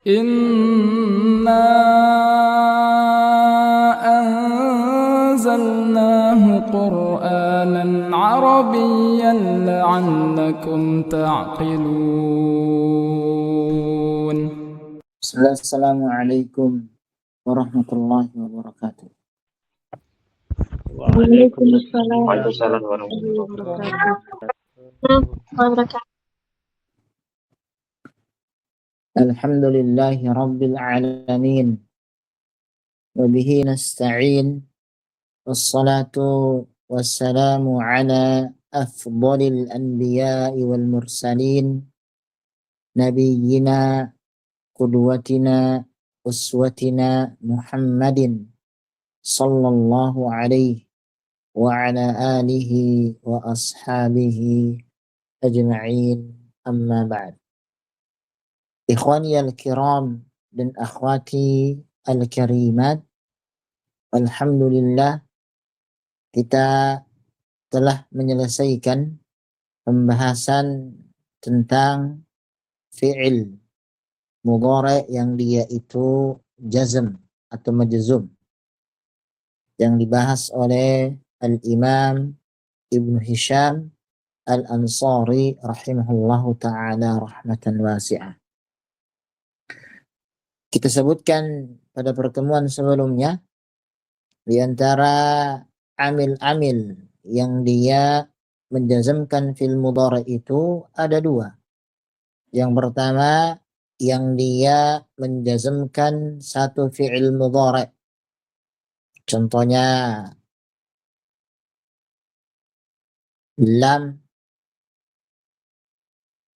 إنا أنزلناه قرآنا عربيا لعلكم تعقلون. Assalamualaikum warahmatullahi wabarakatuh. Waalaikumsalam Waalaikumsalam warahmatullahi warahmatullahi wabarakatuh. Alhamdulillahi rabbil alamin. Wa bihi nasta'in. Wassalatu wassalamu ala afdalil anbiya'i wal mursalin. Nabiyyina qudwatina uswatina Muhammadin sallallahu alaihi wa ala alihi wa ashabihi ajma'in, amma ba'd. Ikhwani al-kiram dan akhwati al-karimat, alhamdulillah kita telah menyelesaikan pembahasan tentang fi'il mudhari' yang dia itu jazm atau majzum, yang dibahas oleh Al-Imam Ibnu Hisham Al-Ansari rahimahullahu ta'ala rahmatan wasi'ah. Kita sebutkan pada pertemuan sebelumnya, di antara amil-amil yang dia menjazmkan fil mudhari' itu ada dua. Yang pertama, yang dia menjazmkan satu fi'il mudhari'. Contohnya lam,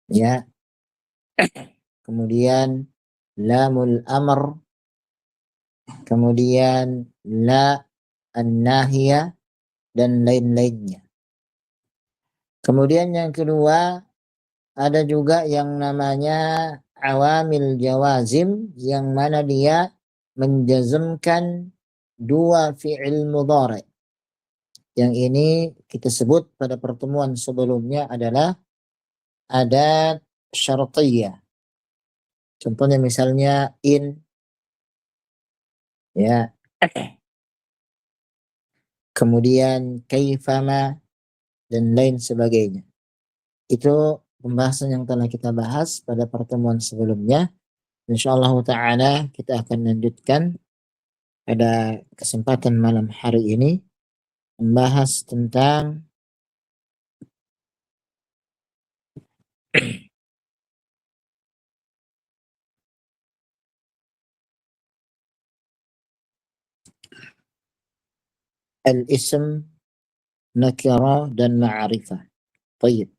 ya. Kemudian lamul amr, kemudian la an-nahiyah, dan lain-lainnya. Kemudian yang kedua, ada juga yang namanya awamil jawazim, yang mana dia menjazmkan dua fi'il mudhari'. Yang ini kita sebut pada pertemuan sebelumnya adalah adat syartiyah. Contohnya misalnya in, ya. Kemudian kaifama dan lain sebagainya. Itu pembahasan yang telah kita bahas pada pertemuan sebelumnya. Insyaallah ta'ala kita akan lanjutkan pada kesempatan malam hari ini, membahas tentang al-ism, nakirah, dan ma'arifah. Baik.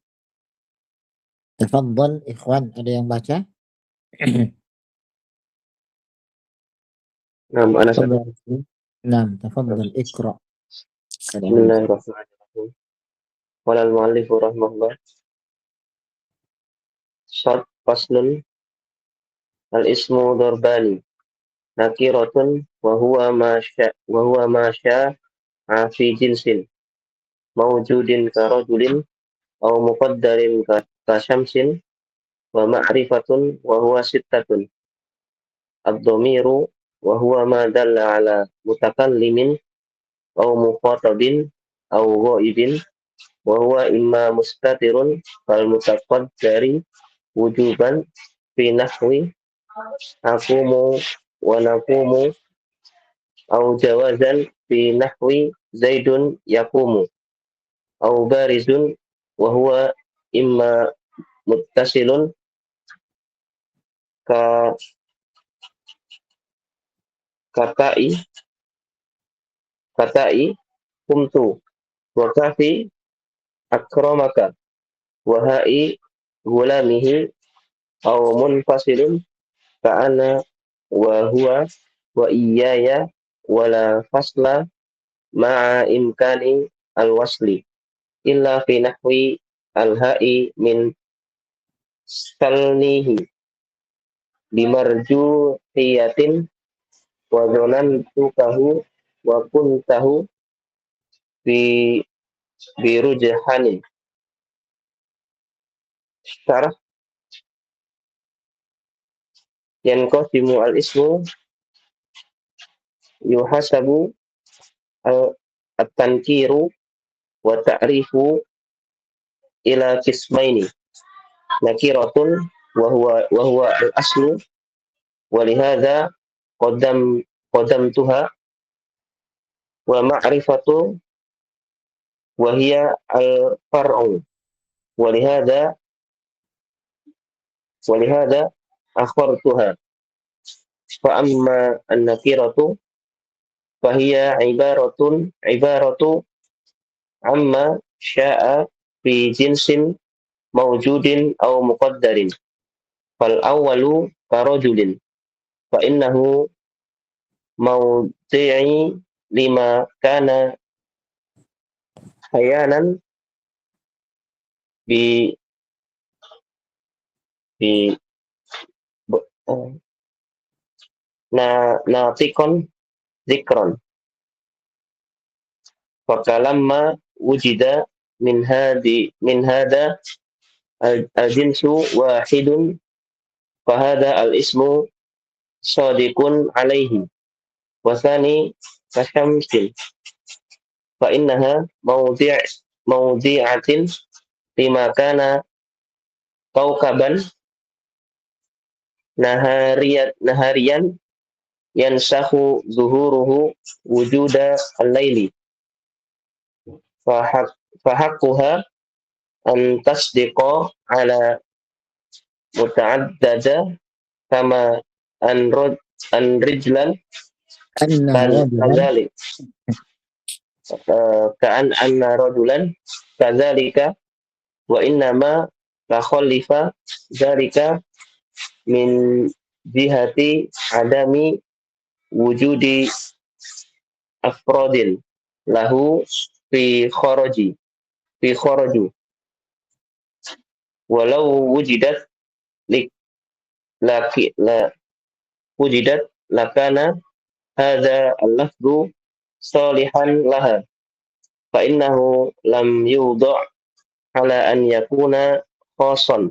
Tafadhal ikhwan, ada yang baca? Naam, ana Tafadhal. Naam, tafadhal ikra. Bismillahirrahmanirrahim. Qala al-mu'allif rahimahullah. Syart faslun al-ismu darbani nakiratun wa huwa ma sya'a fi jinsin mawjudin ka rajulin aw muqaddarin ka syamsin wa ma'rifatun wa huwa sittatun ad-dhamiru wa huwa ma dalla ala mutakallimin aw muqatabin aw ghaibin wa huwa imma mustatirun fal mutaqaddari wujuban fi nahwi akumu wa nakumu aw jawazan fi nahwi zaidun yakumu aw barizun wa huwa imma muttasilun ka katai kumtu wa kafi akramaka wa ha'i gulamihi aw munfasilun ka ana wa huwa wa iyaya wala fasla ma'a imkani al-wasli illa fi nahwi al-ha'i min salnihi bimarjuhiyatin wa zonantukahu wa kuntahu bi birujhanin. Syarah yanqasimu al-ismu yuhasabu at-tankiru wa ta'rifu ila qismaini nakiratun wa huwa al-aslu wa lihadza qaddamtuha wa ma'rifatu wa hiya al-far'u wa lihadza akhartuha fa amma an-nakiratu fa hiya ibaratu amma sya'a fi jinsin mawjudin aw muqaddarin fal awwalu karajulin fa innahu mawdi'i lima kana hayanan bi bi natikon zikron fakalamma wujida min hada al-jinsu wahidun fahada al-ismu sadiqun alaihi wasani kasyamsin fa innaha mawdi'atin lima kana kaukaban nahariyan yansahu zuhuruhu wujuda al-laili fahaqquha an tasdiqa ala muta'addada kama an rijlan Anna rajulan kadzalik ka'an anna rajulan kadzalika wa innama la khalifa dzalika min jihati adami wujudi afrodin lahu fi kharaju walau wujidat wujidat lakana hadza al-lafdhu salihan laha fa innahu lam yudha' ala an yakuna khasan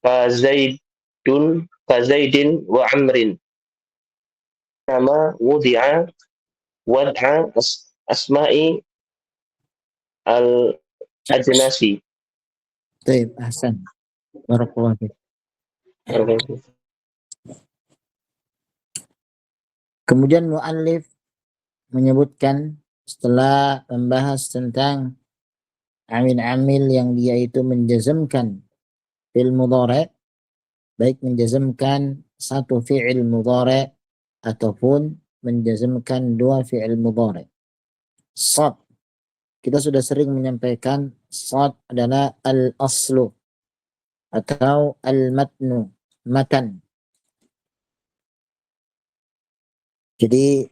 ka zaidin wa amrin nama wudi'a wad'a asma'i al-ajnasi. Baik, ahsan. Barakallahu fiik. Kemudian muallif menyebutkan setelah membahas tentang amil-amil yang dia itu menjazmkan fi'il mudhari', baik menjazmkan satu fi'il mudhari' ataupun menjazmkan dua fi'il mudhari'. Shad, kita sudah sering menyampaikan shad adalah al-aslu atau al-matnu, matan. Jadi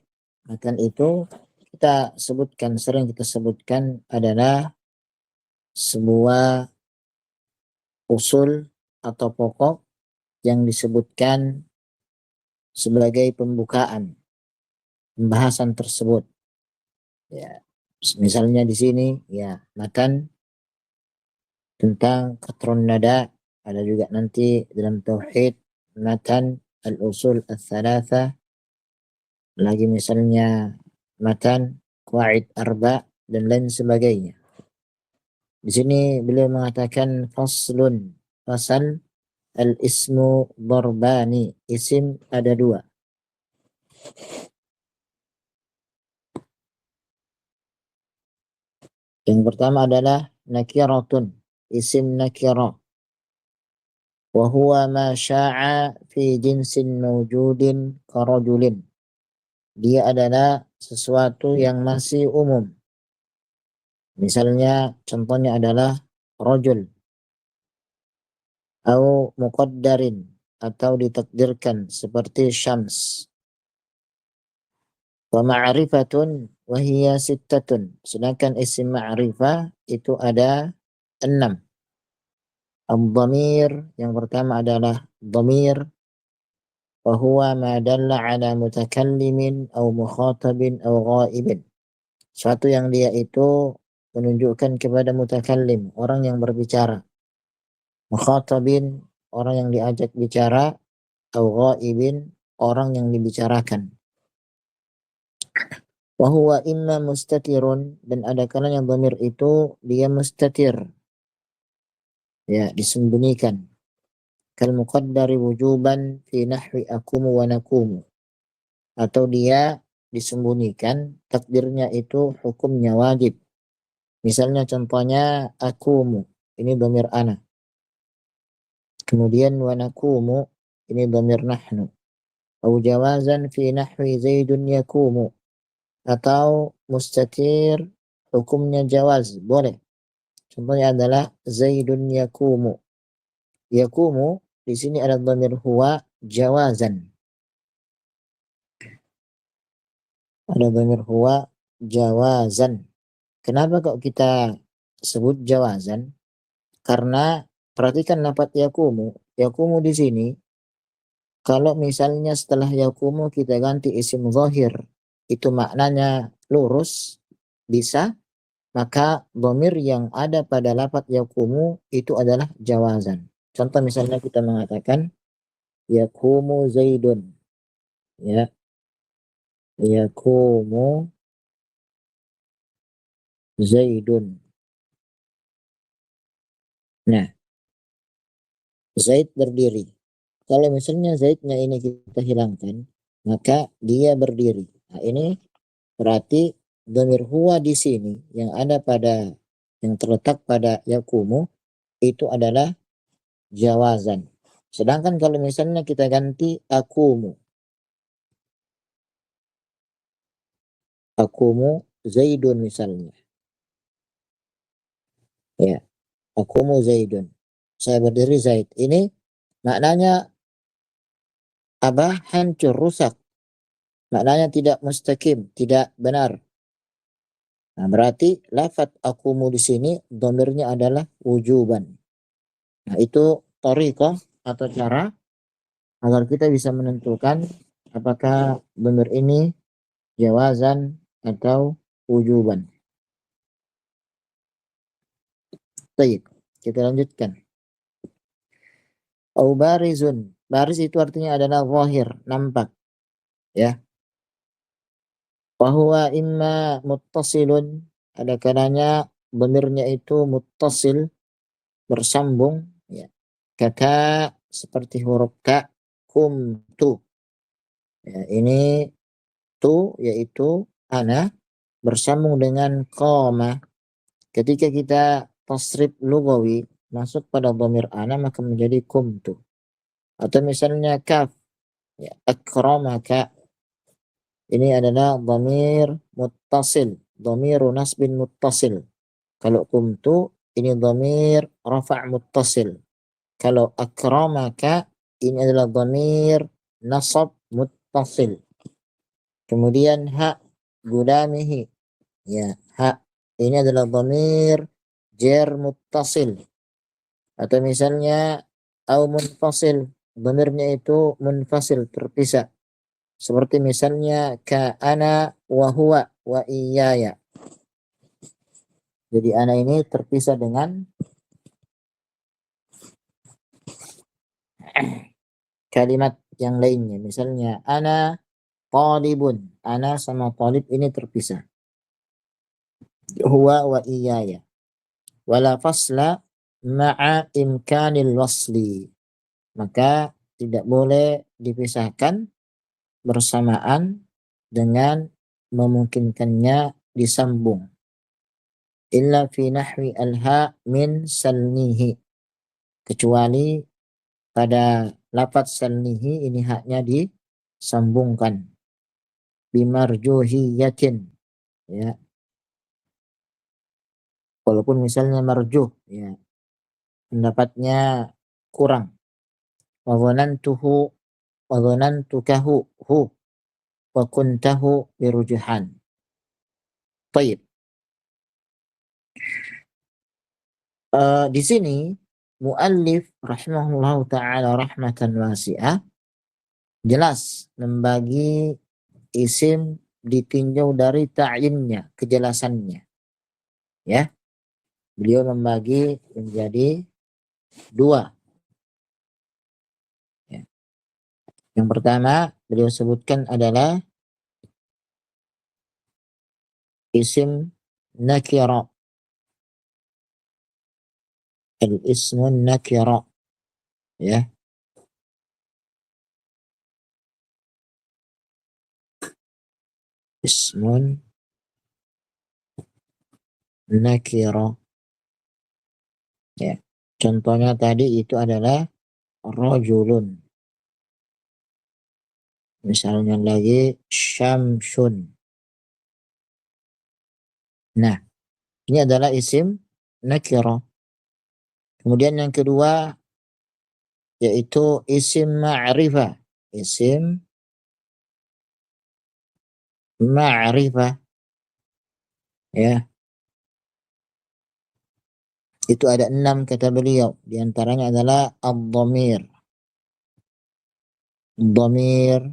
matan itu sering kita sebutkan adalah sebuah usul atau pokok yang disebutkan sebagai pembukaan pembahasan tersebut. Ya, misalnya di sini ya matan tentang qatrun nada, ada juga nanti dalam tauhid matan al-usul ats-tsalatsa, lagi misalnya matan qawaid arba dan lain sebagainya. Di sini beliau mengatakan faslun, fasal al-ismu darbani, isim ada dua. Yang pertama adalah nakiratun, isim nakirah. Wa huwa ma sya'a fi jinsin mawjudin karajulin. Dia adalah sesuatu yang masih umum. Misalnya contohnya adalah rajul atau muqaddarin atau ditakdirkan seperti syams. Wa ma'rifatun wa hiya sittatun. Sedangkan isim ma'rifah itu ada 6. Ad-dhamir yang pertama adalah dhamir wa huwa ma dalla ala mutakallimin aw mukhatabin aw ghaibin. Suatu yang dia itu menunjukkan kepada mutakallim, orang yang berbicara. Mukhatabin, orang yang diajak bicara, atau ghaibin, orang yang dibicarakan. Wa huwa imma mustatirun, dan ada kalanya dhamir itu dia mustatir, ya, disembunyikan. Kal muqaddari wujuban fi nahwi akumu wa nakumu, atau dia disembunyikan takdirnya itu hukumnya wajib. Misalnya contohnya akumu, ini dhamir ana. Kemudian wa nakumu, ini dhamir nahnu. Au jawazan fi nahwi zaidun yakumu, atau mustatir hukumnya jawaz, boleh. Contohnya adalah zaidun yakumu. Yakumu di sini ada dhamir huwa jawazan. Ada dhamir huwa jawazan. Kenapa kok kita sebut jawazan? Karena perhatikan lafaz yakumu. Yakumu di sini kalau misalnya setelah yakumu kita ganti isim zahir, itu maknanya lurus, bisa, maka dhamir yang ada pada lafaz yakumu itu adalah jawazan. Contoh misalnya kita mengatakan yakumu zaidun, ya, yakumu zaidun. Nah, Zaid berdiri. Kalau misalnya Zaidnya ini kita hilangkan, maka dia berdiri. Nah, ini berarti dhamir huwa di sini yang terletak pada yakumu itu adalah jawazan. Sedangkan kalau misalnya kita ganti akumu Zaidun misalnya, ya, akumu Zaidun, saya berdiri Zaid, ini maknanya hancur, rusak, maknanya tidak mustaqim, tidak benar. Nah, berarti lafaz akumu di sini dhamirnya adalah wujuban. Nah, itu thariqah atau cara agar kita bisa menentukan apakah dhamir ini jawazan atau wujuban. Baik, kita lanjutkan. Au barizun. Baris itu artinya adalah zahir, nampak, ya. Wa huwa imma muttasilun, ada kalanya dhamirnya itu muttasil, bersambung, ya. Kaka, seperti huruf ka, kumtu. Ya, ini tu yaitu ana bersambung dengan qama. Ketika kita tasrif lugawi masuk pada dhamir ana maka menjadi kumtu. Atau misalnya kaf, ya, akramaka, ini adalah dhamir muttasil, dhamiru nasbin muttasil. Kalau kumtu ini dhamir rafa' muttasil. Kalau akramaka ini adalah dhamir nasab muttasil. Kemudian ha gulamihi, ya, ha ini adalah dhamir jar muttasil. Atau misalnya au munfasil, dhamirnya itu munfasil, terpisah. Seperti misalnya ka ana wa huwa wa iyaya. Jadi ana ini terpisah dengan kalimat yang lainnya. Misalnya ana talibun, ana sama talib ini terpisah. Huwa wa iyaya. Wala fasla ma'a imkanil wasli. Maka tidak boleh dipisahkan bersamaan dengan memungkinkannya disambung. Illa fi nahwi alha min salnihi. Kecuali pada lafaz salnihi ini haknya disambungkan. Bimarjuhiyatin, ya. Walaupun misalnya marjuh, ya, pendapatnya kurang. Wa dhanantuhu wa dhanantukahu hu wa kuntahu birujuhan. Baik. Di sini muallif rahimahullah taala rahmatan wasi'ah jelas membagi isim ditinjau dari ta'yinnya, kejelasannya, ya. Beliau membagi menjadi dua, ya. Yang pertama beliau sebutkan adalah isim nakira. Al-ismun nakira, ya. Ismun nakira, ya. Contohnya tadi itu adalah rajulun. Misalnya lagi syamsun. Nah, ini adalah isim nakira. Kemudian yang kedua yaitu isim ma'rifah. Isim ma'rifah, ya. Itu ada 6 kata beliau. Di antaranya adalah ad-dhamir. Dhamir,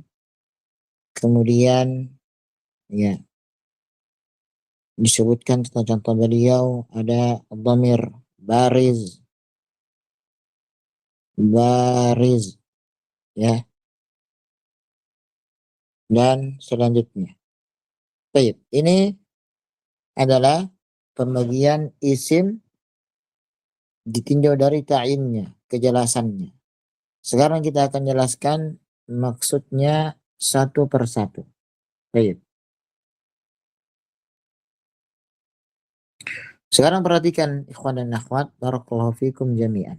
kemudian ya disebutkan contoh beliau ada dhamir bariz, bariz, ya, dan selanjutnya. Baik, ini adalah pembagian isim ditinjau dari ta'innya, kejelasannya. Sekarang kita akan jelaskan maksudnya satu persatu. Baik. Sekarang perhatikan ikhwan dan akhwat, barakallahu fikum jami'an.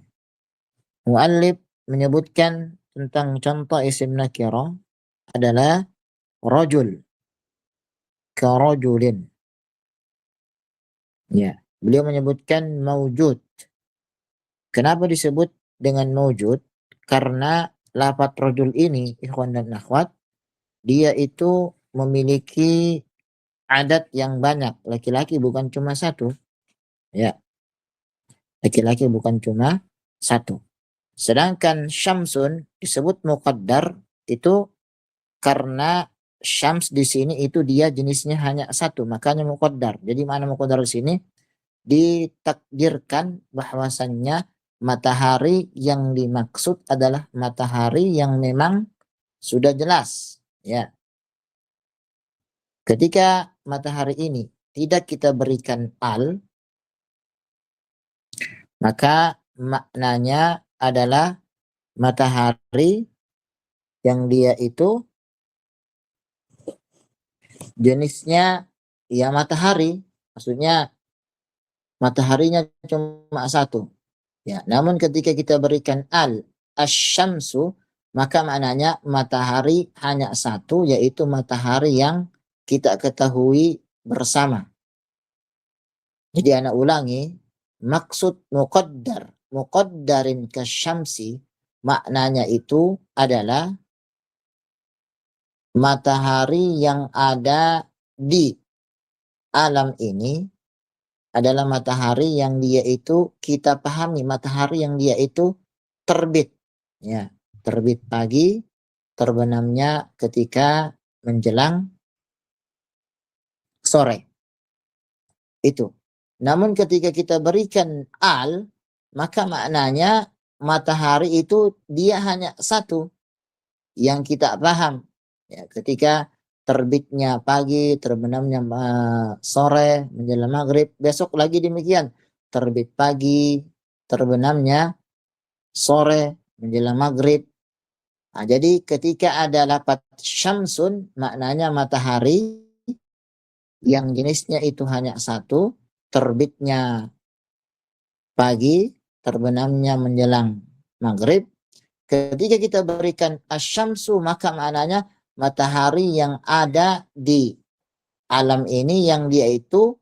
Mu'allif menyebutkan tentang contoh isim nakirah adalah rajul, karajulin. Ya, beliau menyebutkan maujud. Kenapa disebut dengan maujud? Karena lafadz rajul ini, ikhwan dan akhwat, dia itu memiliki adat yang banyak. Laki-laki bukan cuma satu. Ya, laki-laki bukan cuma satu. Sedangkan syamsun disebut muqaddar itu karena syams di sini itu dia jenisnya hanya satu, makanya muqaddar. Jadi mana muqaddar di sini ditakdirkan bahwasannya matahari yang dimaksud adalah matahari yang memang sudah jelas, ya. Ketika matahari ini tidak kita berikan al, maka maknanya adalah matahari yang dia itu jenisnya ya matahari, maksudnya mataharinya cuma satu. Ya, namun ketika kita berikan al asyamsu, maka maknanya matahari hanya satu, yaitu matahari yang kita ketahui bersama. Jadi anak ulangi, maksud muqaddarin kasyamsi, maknanya itu adalah matahari yang ada di alam ini adalah matahari yang dia itu kita pahami, matahari yang dia itu terbit, ya, terbit pagi, terbenamnya ketika menjelang sore. Itu. Namun ketika kita berikan al, maka maknanya matahari itu dia hanya satu yang kita paham. Ya, ketika terbitnya pagi, terbenamnya sore, menjelang maghrib, besok lagi demikian. Terbit pagi, terbenamnya sore, menjelang maghrib. Nah, jadi ketika ada lafadz syamsun, maknanya matahari yang jenisnya itu hanya satu, terbitnya pagi, terbenamnya menjelang maghrib. Ketika kita berikan asyamsu, maka maknanya matahari yang ada di alam ini yang dia itu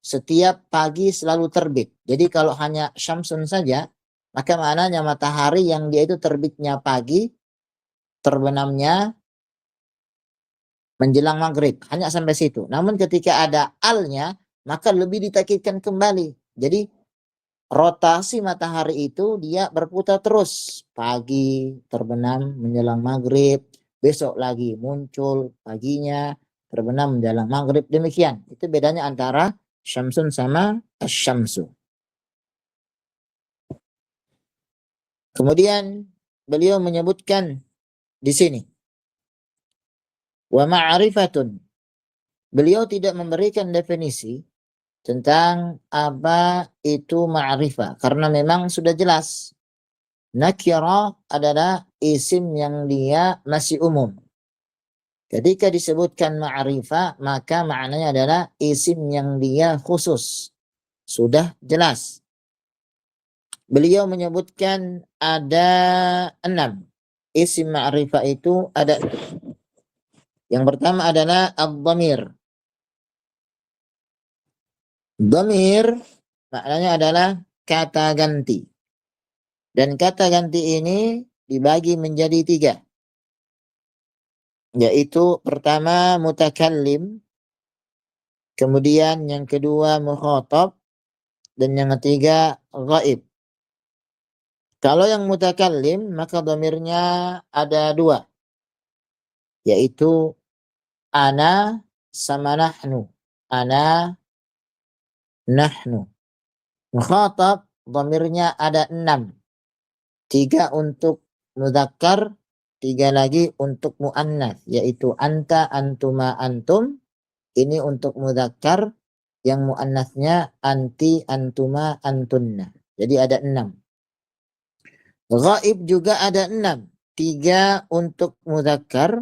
setiap pagi selalu terbit. Jadi kalau hanya syamsun saja, maka maknanya matahari yang dia itu terbitnya pagi, terbenamnya menjelang maghrib. Hanya sampai situ. Namun ketika ada alnya, maka lebih ditakkidkan kembali. Jadi rotasi matahari itu dia berputar terus. Pagi terbenam menjelang maghrib, besok lagi muncul paginya, terbenam menjelang maghrib, demikian. Itu bedanya antara syamsun sama asyamsu. Kemudian beliau menyebutkan di sini. Wa ma'rifatun. Beliau tidak memberikan definisi tentang apa itu ma'rifah karena memang sudah jelas. Nakira adalah isim yang dia masih umum. Ketika disebutkan ma'rifah maka maknanya adalah isim yang dia khusus. Sudah jelas. Beliau menyebutkan ada 6. Isim ma'rifah itu ada. Yang pertama adalah ad-dhamir. Dhamir maknanya adalah kata ganti. Dan kata ganti ini dibagi menjadi 3. Yaitu pertama mutakallim, kemudian yang kedua mukhatab, dan yang ketiga ghaib. Kalau yang mutakallim maka dhamirnya ada 2. Yaitu ana sama nahnu. Ana, nahnu. Mukhatab dhamirnya ada 6. 3 untuk mudzakkar, 3 lagi untuk muannats, yaitu anta, antuma, antum. Ini untuk mudzakkar, yang muannatsnya anti, antuma, antunna. Jadi ada 6. Ghaib juga ada 6. 3 untuk mudzakkar,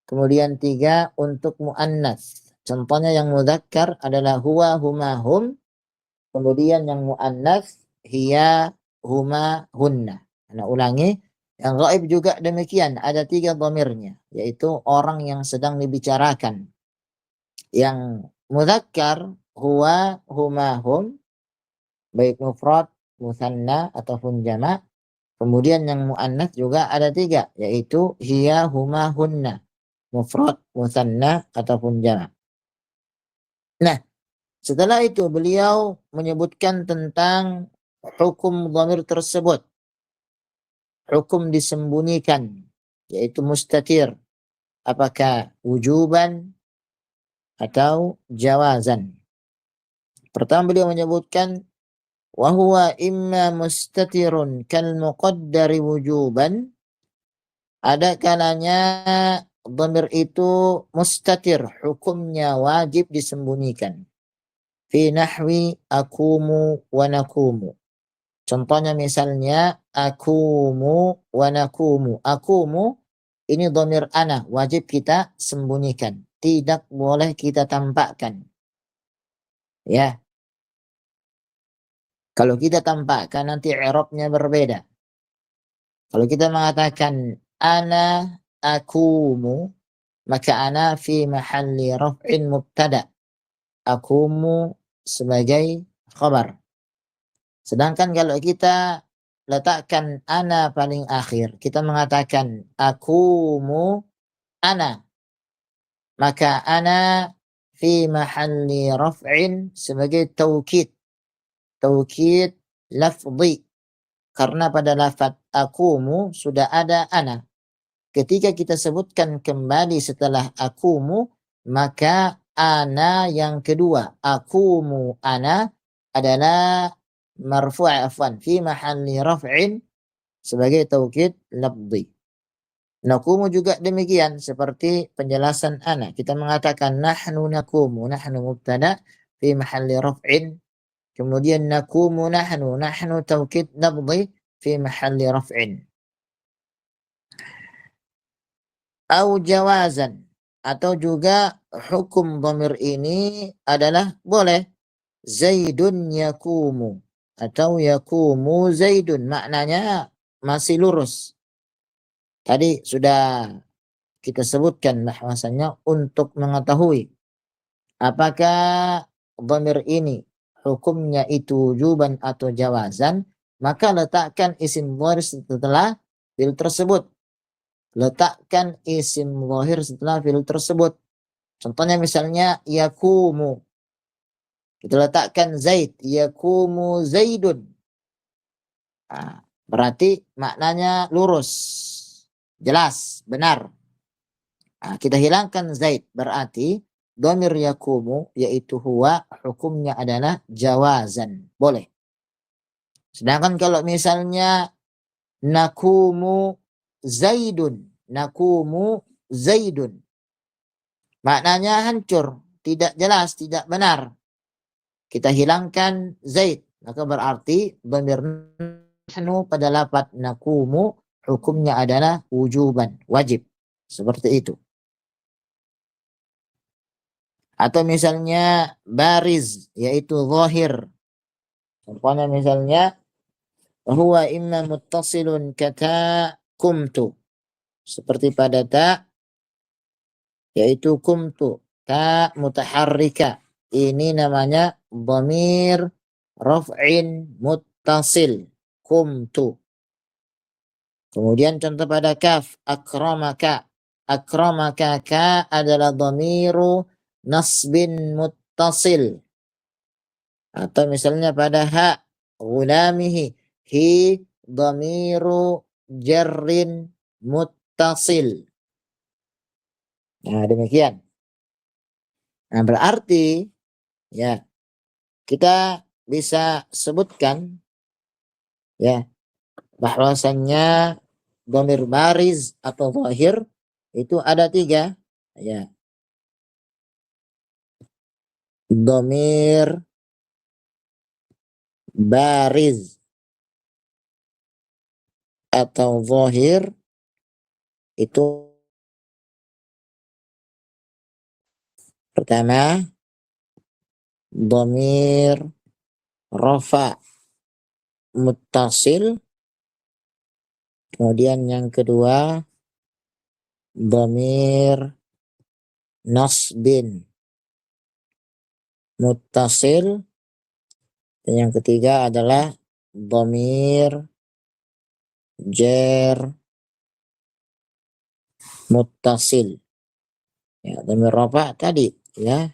kemudian 3 untuk muannats. Contohnya yang mudzakkar adalah huwa, huma, hum. Kemudian yang muannats hiya, huma, hunna. Nah, ulangi, yang gaib juga demikian, ada 3 dhamirnya, yaitu orang yang sedang dibicarakan. Yang mudzakkar huwa, huma, hum, baik mufrad, musanna ataupun jamak. Kemudian yang muannats juga ada 3, yaitu hiya, huma, hunna, mufrad, musanna ataupun jamak. Nah, setelah itu beliau menyebutkan tentang hukum dhamir tersebut. Hukum disembunyikan, yaitu mustatir. Apakah wujuban atau jawazan? Pertama beliau menyebutkan wa huwa imma mustatirun kal muqaddari wujuban. Ada kalanya dhamir itu mustatir, hukumnya wajib disembunyikan. Fi nahwi akumu wa nakumu. Contohnya misalnya akumu wa nakumu. Akumu ini dhamir ana, wajib kita sembunyikan. Tidak boleh kita tampakkan. Ya. Kalau kita tampakkan nanti i'rabnya berbeda. Kalau kita mengatakan ana akumu, maka ana fi mahalli raf'in mubtada. Akumu sebagai khabar. Sedangkan kalau kita letakkan ana paling akhir, kita mengatakan akumu ana, maka ana fi mahalli raf'in sebagai taukid. Taukid lafzi. Karena pada lafaz akumu sudah ada ana. Ketika kita sebutkan kembali setelah akumu, maka ana yang kedua, akumu ana, adalah marfu' afwan fi mahalli raf'in sebagai taukid lafzi. Nakumu juga demikian seperti penjelasan ana. Kita mengatakan nahnu nakumu, nahnu mubtada fi mahalli raf'in. Kemudian nakumu nahnu, nahnu taukid lafzi fi mahalli raf'in. Au jawazan, atau juga hukum dhamir ini adalah boleh. Zaidun yakumu atau yakumu zaidun, maknanya masih lurus. Tadi sudah kita sebutkan bahwasanya untuk mengetahui apakah dhamir ini hukumnya itu wujuban atau jawazan, maka letakkan isim dhahir setelah fi'il tersebut. Letakkan isim dhahir setelah fi'il tersebut. Contohnya misalnya yakumu. Kita letakkan Zaid, yakumu Zaidun. Nah, berarti maknanya lurus, jelas, benar. Nah, kita hilangkan Zaid, berarti dhamir yakumu yaitu huwa, hukumnya adalah jawazan, boleh. Sedangkan kalau misalnya nakumu Zaidun, nakumu Zaidun. Maknanya hancur, tidak jelas, tidak benar. Kita hilangkan Zaid, maka berarti dhamir nahnu pada lafaz nakumu hukumnya adalah wujuban, wajib. Seperti itu. Atau misalnya bariz, yaitu zahir. Contohnya misalnya huwa imma muttasilun kata kumtu. Seperti pada ta, yaitu kumtu. Ta mutaharrika. Ini namanya dhamir raf'in muttasil. Kumtu. Kemudian contoh pada kaf, akramaka. Akramaka ka adalah dhamiru nasbin muttasil. Atau misalnya pada ha, gulamihi. Hi dhamiru jarrin muttasil. Nah, demikian. Nah, berarti ya kita bisa sebutkan ya bahwasannya dhamir bariz atau zahir itu ada 3 ya. Dhamir bariz atau zahir itu pertama dhamir rafa muttasil, kemudian yang kedua dhamir nasbin muttasil, dan yang ketiga adalah dhamir jar muttasil. Ya, dhamir rafa tadi ya.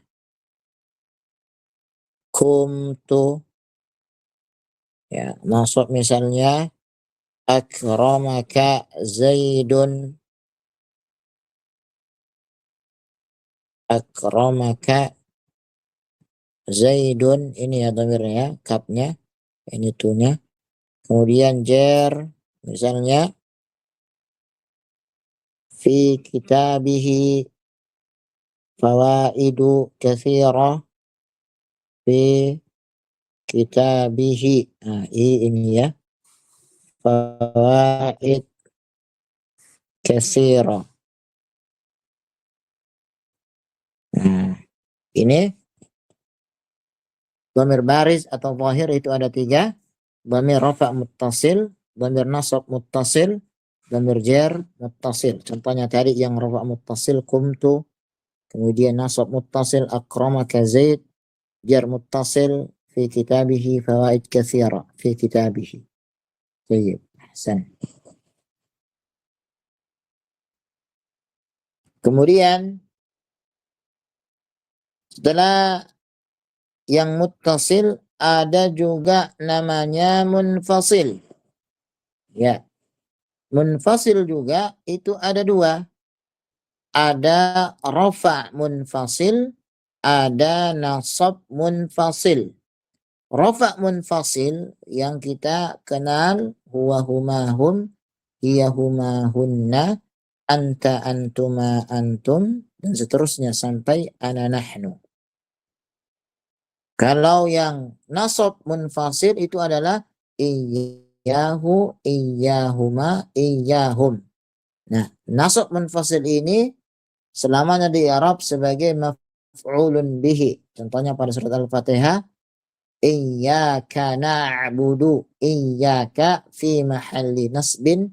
Kumtu ya, masuk misalnya akramaka Zaidun. Akramaka Zaidun, ini ya dhamirnya, kapnya, ini tunya. Kemudian jar misalnya fi kitabihi fawaidu katsira. Fi kitabihi. Nah, ini ya. Fawaid katsira. Nah, ini dhamir baris atau zahir itu ada 3. Dhamir rafa muttasil, dhamir nasab muttasil, dhamir jar muttasil. Contohnya tadi yang rafa muttasil kumtu, kemudian nasab muttasil akramaka Zaid, jar muttasil fi kitabihi fawaid katsira fi kitabihi. Baik, ahsan. Kemudian setelah yang muttasil ada juga namanya munfasil. Ya. Munfasil juga itu ada 2. Ada rafa munfasil, ada nasab munfasil. Rafa munfasil yang kita kenal huwa huma hum, hiya huma hunna, anta antuma antum, dan seterusnya sampai ana nahnu. Kalau yang nasab munfasil itu adalah iyyahu, iyyahuma, iyyahum. Nah, nasab munfasil ini selamanya di Arab sebagai maf'ulun bihi. Contohnya pada surat Al-Fatihah, iyyaka na'budu, iyyaka fi mahalli nasbin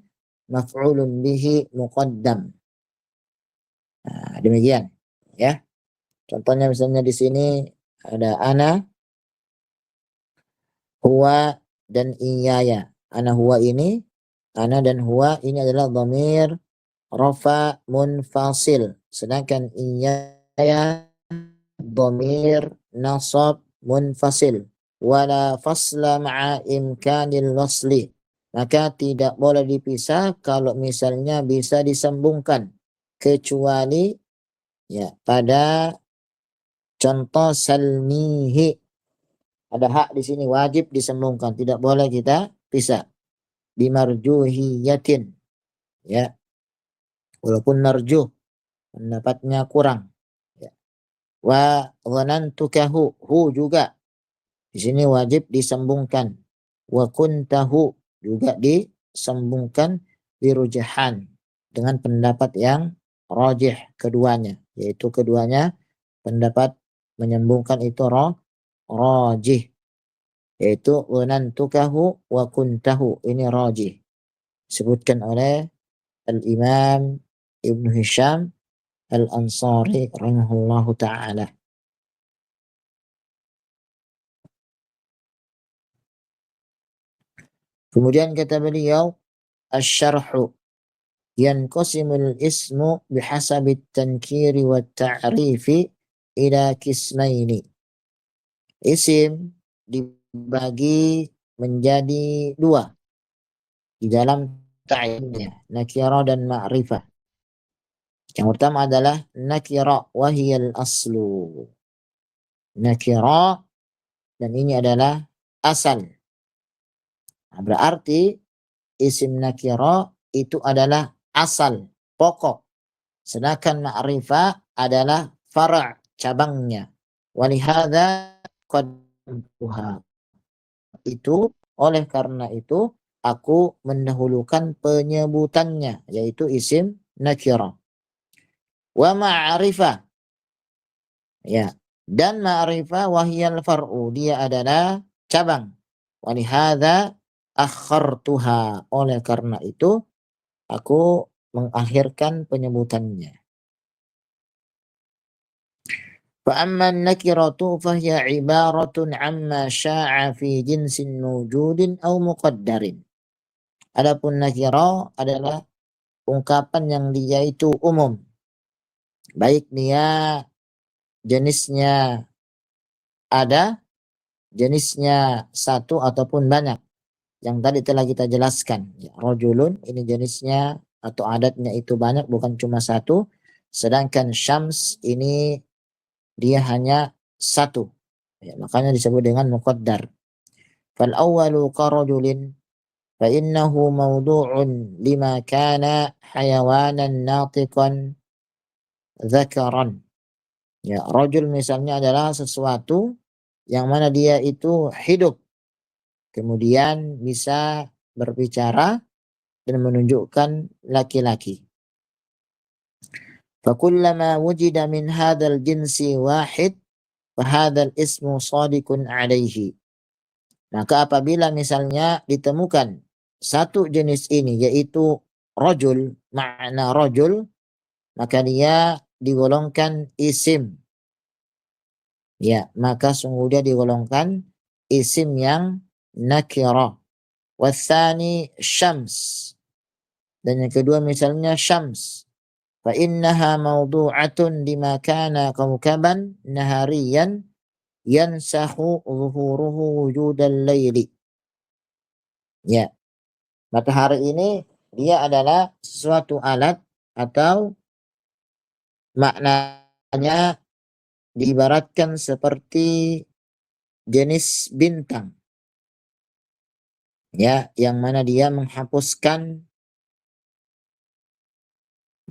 maf'ulun bihi muqaddam. Nah, demikian ya. Contohnya misalnya di sini ada ana, huwa, dan iyaya. Ana huwa ini, ana dan huwa ini adalah dhamir rafa munfasil. Sedangkan iyaya dhamir nasab munfasil. Wala fasla ma'a imkanil wasli. Maka tidak boleh dipisah kalau misalnya bisa disambungkan. Kecuali ya pada contoh salmihi. Ada hak di sini wajib disambungkan, tidak boleh kita pisah. Bimarjuhiyatin. Ya. walaupun marjuh, pendapatnya kurang. Ya. Wa dhanantukahu, hu juga di sini wajib disambungkan. Wa kuntahu juga disambungkan birujahan dengan pendapat yang rajih keduanya, yaitu keduanya pendapat menyambungkan itu rajih, yaitu dhanantukahu wa kuntahu, ini rajih. Disebutkan oleh Al-Imam Ibn Hisham Al-Ansari rahimahullahu ta'ala. Kemudian kata beliau, asy-syarhu yanqasimul ismu bihasabi at-tankiri wa ta'rifi ila qismaini. Isim dibagi menjadi dua di dalam ta'rifnya, nakira dan ma'rifah. Yang pertama adalah nakira wa hiyal aslu. Nakira, dan ini adalah asal. Nah, berarti isim nakira itu adalah asal, pokok. Sedangkan ma'rifah adalah far' cabangnya. Walihada qadduha. Itu oleh karena itu aku mendahulukan penyebutannya, yaitu isim nakira. Wa ma'rifah, ya, dan ma'rifah wahyal far'u, dia adalah cabang. Walihada akhartuha, oleh karena itu aku mengakhirkan penyebutannya. Fa amma an-nakiratu fa hiya ibaratun amma sya'a fi jinsin mawjudin aw muqaddarin. Adapun nakira adalah ungkapan yang dia itu umum, baik dia jenisnya ada, jenisnya satu ataupun banyak. Yang tadi telah kita jelaskan, ya, rajulun ini jenisnya atau adatnya itu banyak, bukan cuma satu. Sedangkan syams ini dia hanya satu, ya, makanya disebut dengan muqaddar. Fal awwalu karajulin fa innahu mawdu'un lima kana hayawanan natiqan dzakaran. Ya, rajul misalnya adalah sesuatu yang mana dia itu hidup, kemudian bisa berbicara dan menunjukkan laki-laki. Fakullama wujida min hadzal jinsi wahid fahadzal ismu shadiqun alaihi. Maka apabila misalnya ditemukan satu jenis ini, yaitu rajul, makna rajul, maka dia digolongkan isim. Ya, maka sungguh dia digolongkan isim yang nakirah. Watsani syams, dan yang kedua misalnya syams. Fa innaha mawdu'atun lima kana kawkaban nahariyan yansahu zuhuruhu wujudal laili. Ya, matahari ini dia adalah suatu alat atau maknanya diibaratkan seperti jenis bintang, ya, yang mana dia menghapuskan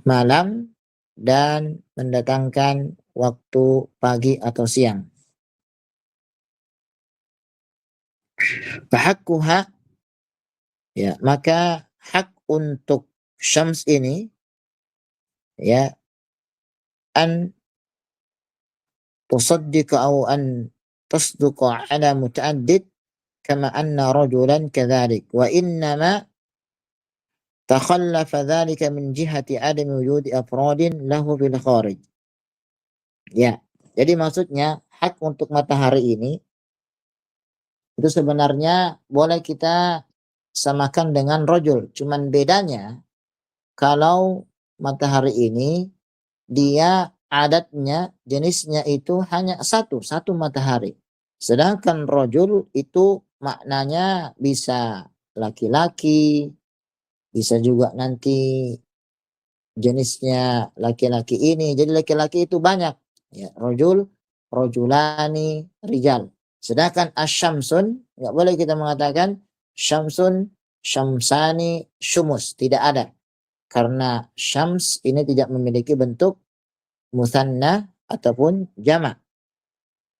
malam dan mendatangkan waktu pagi atau siang. Fahakkuha, ya, maka hak untuk syams ini, ya, an tusaddiqa au an tasduqa ala muta'addid kama anna rajulan kadzalik wa innama takhallafa dzalika min jihati adami wujudi afradin lahu fil kharij. Ya, jadi maksudnya hak untuk matahari ini itu sebenarnya boleh kita samakan dengan rajul, cuman bedanya kalau matahari ini dia adatnya jenisnya itu hanya satu matahari. Sedangkan rajul itu maknanya bisa laki-laki, bisa juga nanti jenisnya laki-laki ini. Jadi laki-laki itu banyak. Ya, rajul, rajulani, rijal. Sedangkan asyamsun, nggak boleh kita mengatakan syamsun, syamsani, syumus. Tidak ada. karena syams ini tidak memiliki bentuk musanna ataupun jamak.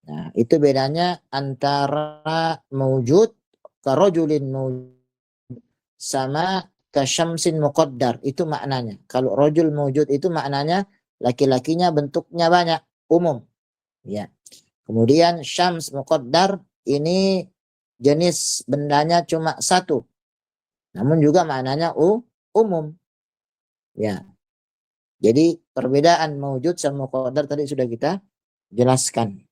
Nah, itu bedanya antara mawjud karojulin mawjud sama kasyamsin muqaddar. Itu maknanya. Kalau rojul mawjud itu maknanya laki-lakinya bentuknya banyak, umum. Ya. Kemudian syams muqaddar ini jenis bendanya cuma satu. Namun juga maknanya umum. Ya. Jadi perbedaan mawjud sama muqaddar tadi sudah kita jelaskan.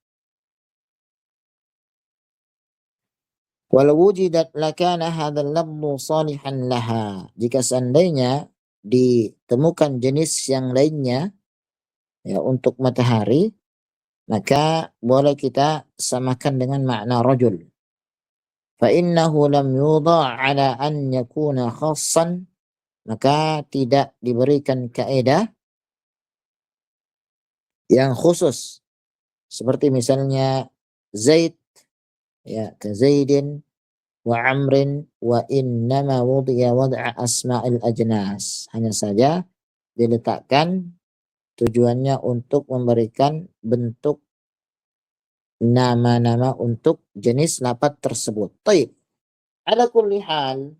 Walau wujidat lakana hadzal lafdhu salihan laha. Jika seandainya ditemukan jenis yang lainnya ya untuk matahari, maka boleh kita samakan dengan makna rajul. Fa innahu lam yudha' ala an yakuna khassan, maka tidak diberikan kaidah yang khusus seperti misalnya Zaid ya ka Zaidin wa Amrin wa innama wudiya wad'a asma'il ajnas. Hanya saja diletakkan tujuannya untuk memberikan bentuk nama-nama untuk jenis lafaz tersebut. Baik. Ala kulli hal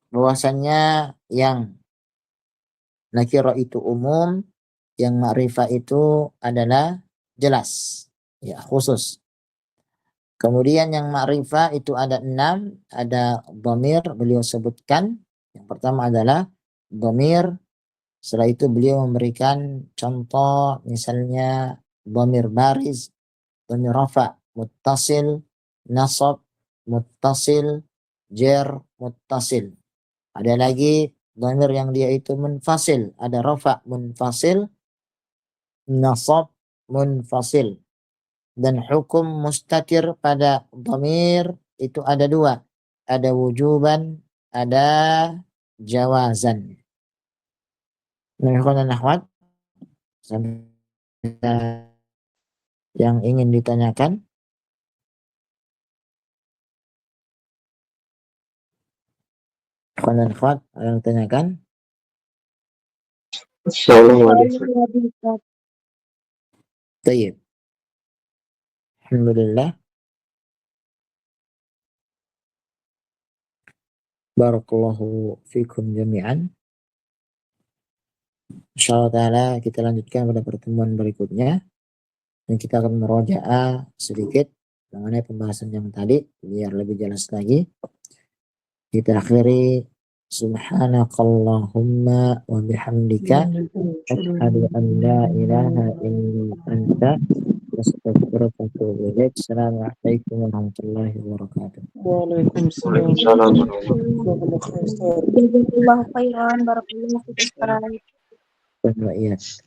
bahwasannya yang nakira itu umum, yang ma'rifah itu adalah jelas, ya khusus. Kemudian yang ma'rifah itu ada 6, ada dhamir beliau sebutkan. Yang pertama adalah dhamir. Setelah itu beliau memberikan contoh misalnya dhamir bariz, dhamir rafa, muttasil, nasab, muttasil, jar, muttasil. Ada lagi dhamir yang dia itu munfasil, ada rafa munfasil, nasab munfasil. Dan hukum mustatir pada dhamir itu ada 2. Ada wujuban, ada jawazan. Nah, ikhwan dan akhwat, yang ingin ditanyakan? Ikhwan dan akhwat, ada yang ditanyakan? Assalamualaikum. Tayyib. Alhamdulillah. Barakallahu fikum jami'an. Insyaallah ta'ala kita lanjutkan pada pertemuan berikutnya. Dan kita akan meroja'ah sedikit mengenai pembahasan yang tadi biar lebih jelas lagi. Kita akhiri subhanakallahumma wa bihamdika asyhadu an la ilaha illa anta astaghfiruka wa atubu ilaik. Assalamualaikum warahmatullahi wabarakatuh. Waalaikumsalam. Waalaikumsalam. Jazakallahu khairan. Barakallahu fiik. Wa iyyakum.